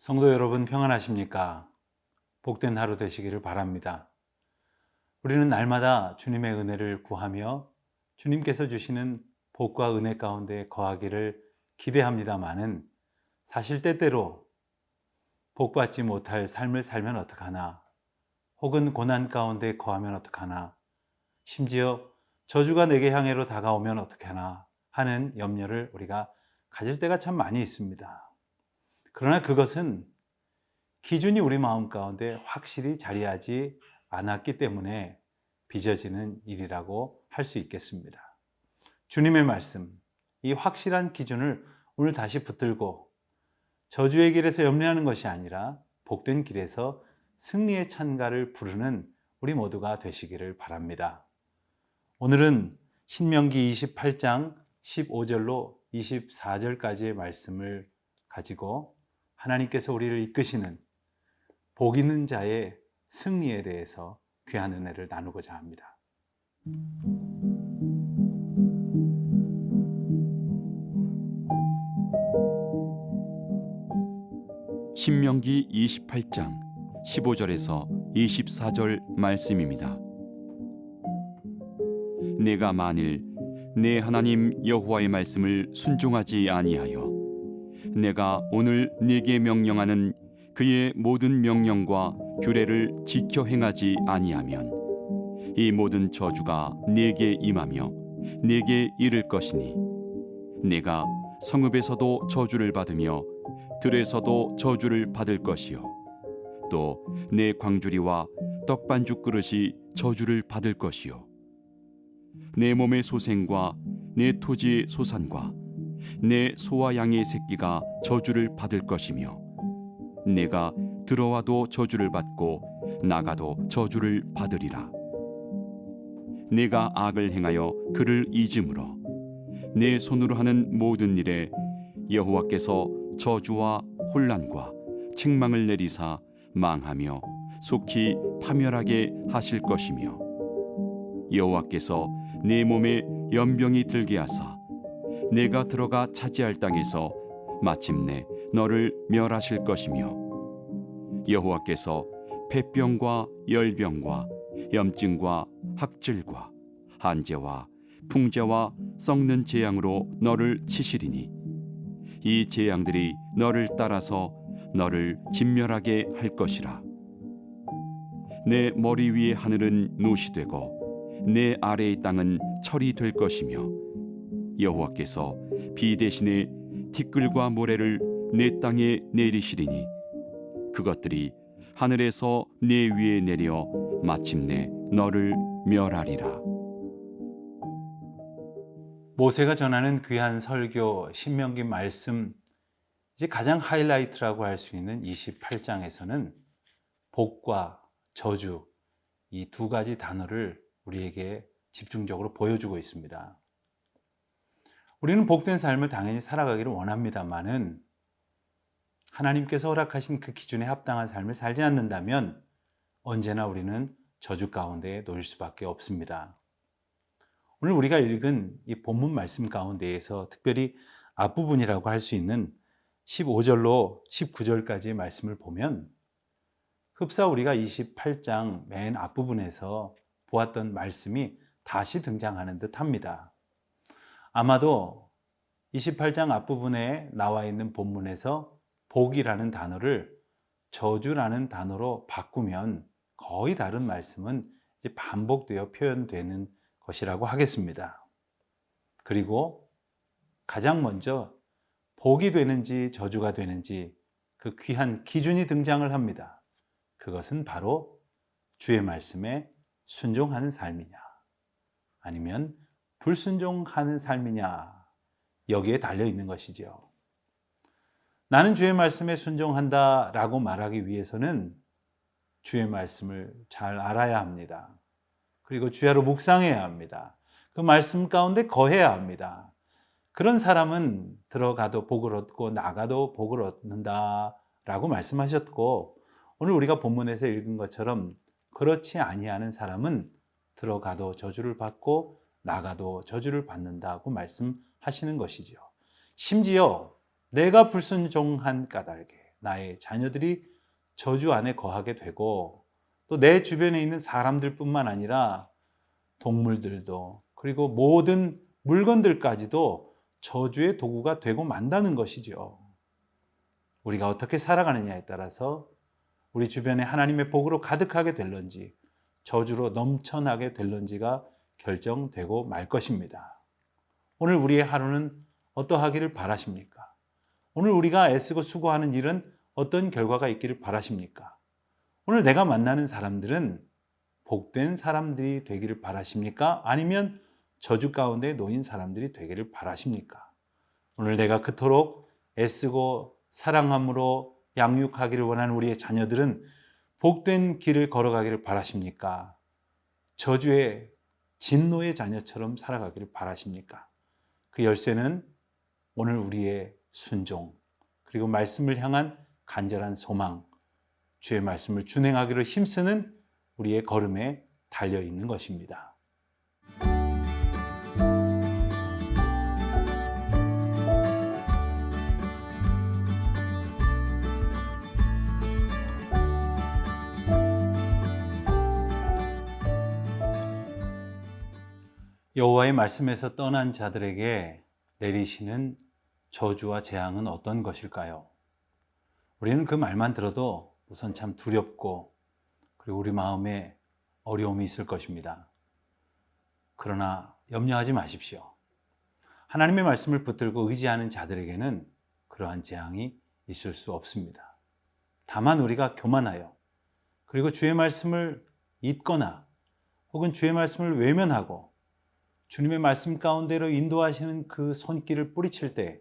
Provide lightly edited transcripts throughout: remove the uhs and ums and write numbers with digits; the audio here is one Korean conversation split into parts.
성도 여러분 평안하십니까? 복된 하루 되시기를 바랍니다. 우리는 날마다 주님의 은혜를 구하며 주님께서 주시는 복과 은혜 가운데 거하기를 기대합니다마는 사실 때때로 복받지 못할 삶을 살면 어떡하나, 혹은 고난 가운데 거하면 어떡하나, 심지어 저주가 내게 향해로 다가오면 어떡하나 하는 염려를 우리가 가질 때가 참 많이 있습니다. 그러나 그것은 기준이 우리 마음 가운데 확실히 자리하지 않았기 때문에 빚어지는 일이라고 할 수 있겠습니다. 주님의 말씀, 이 확실한 기준을 오늘 다시 붙들고 저주의 길에서 염려하는 것이 아니라 복된 길에서 승리의 찬가를 부르는 우리 모두가 되시기를 바랍니다. 오늘은 신명기 28장 15절로 24절까지의 말씀을 가지고 하나님께서 우리를 이끄시는 복 있는 자의 승리에 대해서 귀한 은혜를 나누고자 합니다. 신명기 28장 15절에서 24절 말씀입니다. 내가 만일 내 하나님 여호와의 말씀을 순종하지 아니하여 내가 오늘 네게 명령하는 그의 모든 명령과 규례를 지켜 행하지 아니하면 이 모든 저주가 네게 임하며 네게 이를 것이니 내가 성읍에서도 저주를 받으며 들에서도 저주를 받을 것이요 또 내 광주리와 떡반죽 그릇이 저주를 받을 것이요 내 몸의 소생과 내 토지의 소산과 내 소와 양의 새끼가 저주를 받을 것이며 내가 들어와도 저주를 받고 나가도 저주를 받으리라. 내가 악을 행하여 그를 잊음으로 내 손으로 하는 모든 일에 여호와께서 저주와 혼란과 책망을 내리사 망하며 속히 파멸하게 하실 것이며 여호와께서 내 몸에 연병이 들게 하사 내가 들어가 차지할 땅에서 마침내 너를 멸하실 것이며 여호와께서 폐병과 열병과 염증과 학질과 한재와 풍재와 썩는 재앙으로 너를 치시리니 이 재앙들이 너를 따라서 너를 진멸하게 할 것이라. 내 머리 위의 하늘은 노시 되고 내 아래의 땅은 철이 될 것이며 여호와께서 비 대신에 티끌과 모래를 내 땅에 내리시리니 그것들이 하늘에서 내 위에 내려 마침내 너를 멸하리라. 모세가 전하는 귀한 설교 신명기 말씀, 이제 가장 하이라이트라고 할 수 있는 28장에서는 복과 저주, 이 두 가지 단어를 우리에게 집중적으로 보여주고 있습니다. 우리는 복된 삶을 당연히 살아가기를 원합니다만은 하나님께서 허락하신 그 기준에 합당한 삶을 살지 않는다면 언제나 우리는 저주 가운데 놓일 수밖에 없습니다. 오늘 우리가 읽은 이 본문 말씀 가운데에서 특별히 앞부분이라고 할 수 있는 15절로 19절까지의 말씀을 보면 흡사 우리가 28장 맨 앞부분에서 보았던 말씀이 다시 등장하는 듯 합니다. 아마도 28장 앞부분에 나와 있는 본문에서 복이라는 단어를 저주라는 단어로 바꾸면 거의 다른 말씀은 이제 반복되어 표현되는 것이라고 하겠습니다. 그리고 가장 먼저 복이 되는지 저주가 되는지 그 귀한 기준이 등장을 합니다. 그것은 바로 주의 말씀에 순종하는 삶이냐 아니면 불순종하는 삶이냐, 여기에 달려 있는 것이죠. 나는 주의 말씀에 순종한다 라고 말하기 위해서는 주의 말씀을 잘 알아야 합니다. 그리고 주야로 묵상해야 합니다. 그 말씀 가운데 거해야 합니다. 그런 사람은 들어가도 복을 얻고 나가도 복을 얻는다 라고 말씀하셨고, 오늘 우리가 본문에서 읽은 것처럼 그렇지 아니하는 사람은 들어가도 저주를 받고 나가도 저주를 받는다고 말씀하시는 것이죠. 심지어 내가 불순종한 까닭에, 나의 자녀들이 저주 안에 거하게 되고 또 내 주변에 있는 사람들뿐만 아니라 동물들도 그리고 모든 물건들까지도 저주의 도구가 되고 만다는 것이죠. 우리가 어떻게 살아가느냐에 따라서 우리 주변에 하나님의 복으로 가득하게 될런지 저주로 넘쳐나게 될런지가 결정되고 말 것입니다. 오늘 우리의 하루는 어떠하기를 바라십니까? 오늘 우리가 애쓰고 수고하는 일은 어떤 결과가 있기를 바라십니까? 오늘 내가 만나는 사람들은 복된 사람들이 되기를 바라십니까? 아니면 저주 가운데 놓인 사람들이 되기를 바라십니까? 오늘 내가 그토록 애쓰고 사랑함으로 양육하기를 원하는 우리의 자녀들은 복된 길을 걸어가기를 바라십니까? 저주의 진노의 자녀처럼 살아가기를 바라십니까? 그 열쇠는 오늘 우리의 순종, 그리고 말씀을 향한 간절한 소망, 주의 말씀을 준행하기로 힘쓰는 우리의 걸음에 달려 있는 것입니다. 여호와의 말씀에서 떠난 자들에게 내리시는 저주와 재앙은 어떤 것일까요? 우리는 그 말만 들어도 우선 참 두렵고 그리고 우리 마음에 어려움이 있을 것입니다. 그러나 염려하지 마십시오. 하나님의 말씀을 붙들고 의지하는 자들에게는 그러한 재앙이 있을 수 없습니다. 다만 우리가 교만하여 그리고 주의 말씀을 잊거나 혹은 주의 말씀을 외면하고 주님의 말씀 가운데로 인도하시는 그 손길을 뿌리칠 때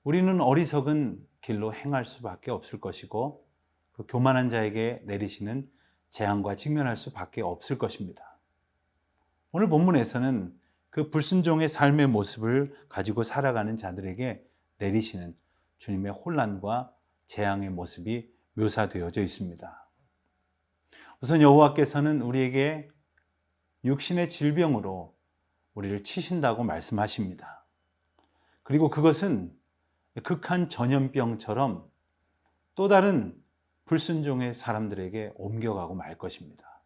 우리는 어리석은 길로 행할 수밖에 없을 것이고 그 교만한 자에게 내리시는 재앙과 직면할 수밖에 없을 것입니다. 오늘 본문에서는 그 불순종의 삶의 모습을 가지고 살아가는 자들에게 내리시는 주님의 혼란과 재앙의 모습이 묘사되어져 있습니다. 우선 여호와께서는 우리에게 육신의 질병으로 우리를 치신다고 말씀하십니다. 그리고 그것은 극한 전염병처럼 또 다른 불순종의 사람들에게 옮겨가고 말 것입니다.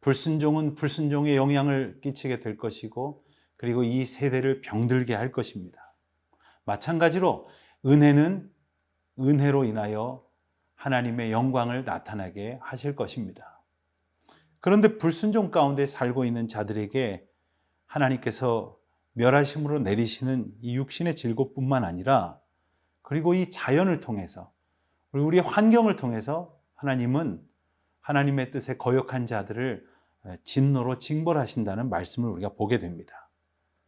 불순종은 불순종의 영향을 끼치게 될 것이고 그리고 이 세대를 병들게 할 것입니다. 마찬가지로 은혜는 은혜로 인하여 하나님의 영광을 나타나게 하실 것입니다. 그런데 불순종 가운데 살고 있는 자들에게 하나님께서 멸하심으로 내리시는 이 육신의 질고뿐만 아니라 그리고 이 자연을 통해서 우리의 환경을 통해서 하나님은 하나님의 뜻에 거역한 자들을 진노로 징벌하신다는 말씀을 우리가 보게 됩니다.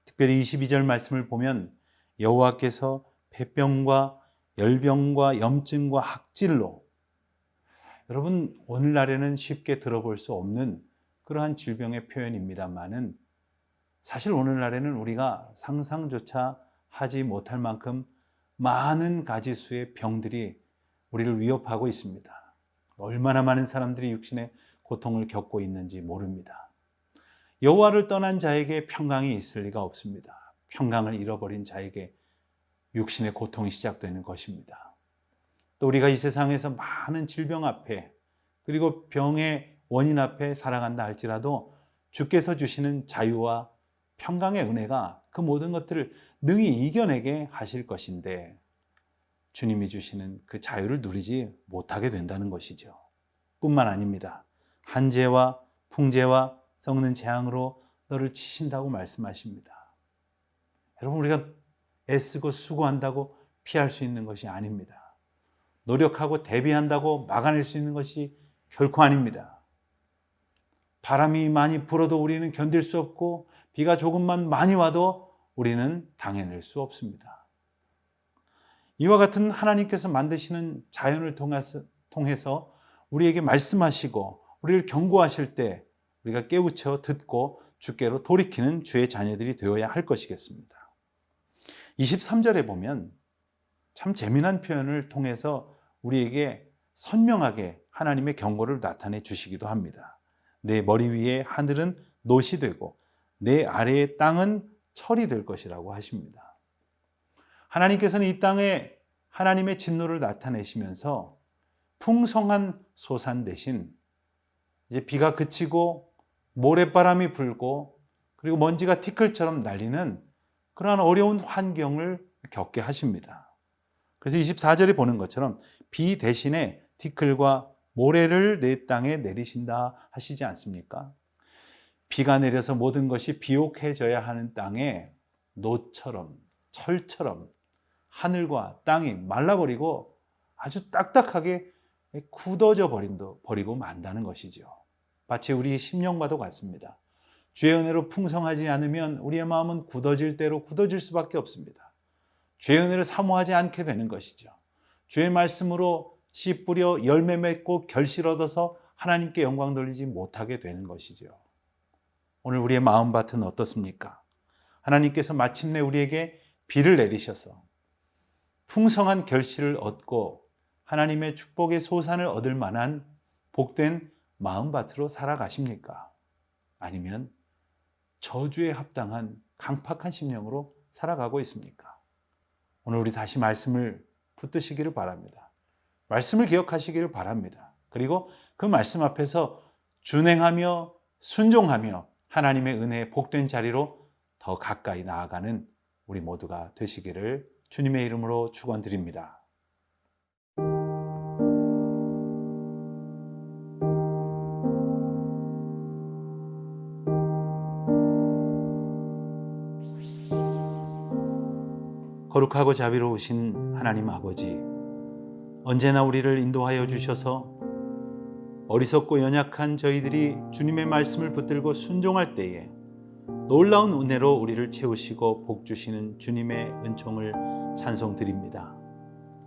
특별히 22절 말씀을 보면 여호와께서 폐병과 열병과 염증과 학질로, 여러분 오늘날에는 쉽게 들어볼 수 없는 그러한 질병의 표현입니다만은 사실 오늘날에는 우리가 상상조차 하지 못할 만큼 많은 가지수의 병들이 우리를 위협하고 있습니다. 얼마나 많은 사람들이 육신의 고통을 겪고 있는지 모릅니다. 여호와를 떠난 자에게 평강이 있을 리가 없습니다. 평강을 잃어버린 자에게 육신의 고통이 시작되는 것입니다. 또 우리가 이 세상에서 많은 질병 앞에 그리고 병의 원인 앞에 살아간다 할지라도 주께서 주시는 자유와 평강의 은혜가 그 모든 것들을 능히 이겨내게 하실 것인데 주님이 주시는 그 자유를 누리지 못하게 된다는 것이죠. 뿐만 아닙니다. 한재와 풍재와 썩는 재앙으로 너를 치신다고 말씀하십니다. 여러분 우리가 애쓰고 수고한다고 피할 수 있는 것이 아닙니다. 노력하고 대비한다고 막아낼 수 있는 것이 결코 아닙니다. 바람이 많이 불어도 우리는 견딜 수 없고 비가 조금만 많이 와도 우리는 당해낼 수 없습니다. 이와 같은 하나님께서 만드시는 자연을 통해서 우리에게 말씀하시고 우리를 경고하실 때 우리가 깨우쳐 듣고 주께로 돌이키는 주의 자녀들이 되어야 할 것이겠습니다. 23절에 보면 참 재미난 표현을 통해서 우리에게 선명하게 하나님의 경고를 나타내 주시기도 합니다. 내 머리 위에 하늘은 놋이 되고 내 아래의 땅은 철이 될 것이라고 하십니다. 하나님께서는 이 땅에 하나님의 진노를 나타내시면서 풍성한 소산 대신 이제 비가 그치고 모래바람이 불고 그리고 먼지가 티끌처럼 날리는 그러한 어려운 환경을 겪게 하십니다. 그래서 24절에 보는 것처럼 비 대신에 티끌과 모래를 내 땅에 내리신다 하시지 않습니까? 비가 내려서 모든 것이 비옥해져야 하는 땅에 노처럼 철처럼 하늘과 땅이 말라버리고 아주 딱딱하게 굳어져 버리고 만다는 것이죠. 마치 우리의 심령과도 같습니다. 주의 은혜로 풍성하지 않으면 우리의 마음은 굳어질 대로 굳어질 수밖에 없습니다. 주의 은혜를 사모하지 않게 되는 것이죠. 주의 말씀으로 씨 뿌려 열매 맺고 결실 얻어서 하나님께 영광 돌리지 못하게 되는 것이죠. 오늘 우리의 마음밭은 어떻습니까? 하나님께서 마침내 우리에게 비를 내리셔서 풍성한 결실을 얻고 하나님의 축복의 소산을 얻을 만한 복된 마음밭으로 살아가십니까? 아니면 저주에 합당한 강팍한 심령으로 살아가고 있습니까? 오늘 우리 다시 말씀을 붙드시기를 바랍니다. 말씀을 기억하시기를 바랍니다. 그리고 그 말씀 앞에서 준행하며 순종하며 하나님의 은혜의 복된 자리로 더 가까이 나아가는 우리 모두가 되시기를 주님의 이름으로 축원드립니다. 거룩하고 자비로우신 하나님 아버지, 언제나 우리를 인도하여 주셔서 어리석고 연약한 저희들이 주님의 말씀을 붙들고 순종할 때에 놀라운 은혜로 우리를 채우시고 복 주시는 주님의 은총을 찬송드립니다.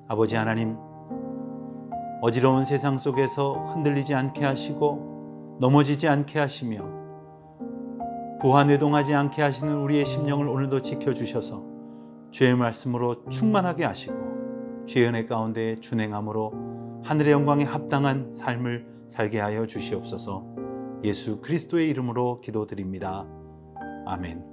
아버지 하나님, 어지러운 세상 속에서 흔들리지 않게 하시고 넘어지지 않게 하시며 부하뇌동하지 않게 하시는 우리의 심령을 오늘도 지켜주셔서 주의 말씀으로 충만하게 하시고 주의 은혜 가운데 준행함으로 하늘의 영광에 합당한 삶을 살게 하여 주시옵소서. 예수 그리스도의 이름으로 기도드립니다. 아멘.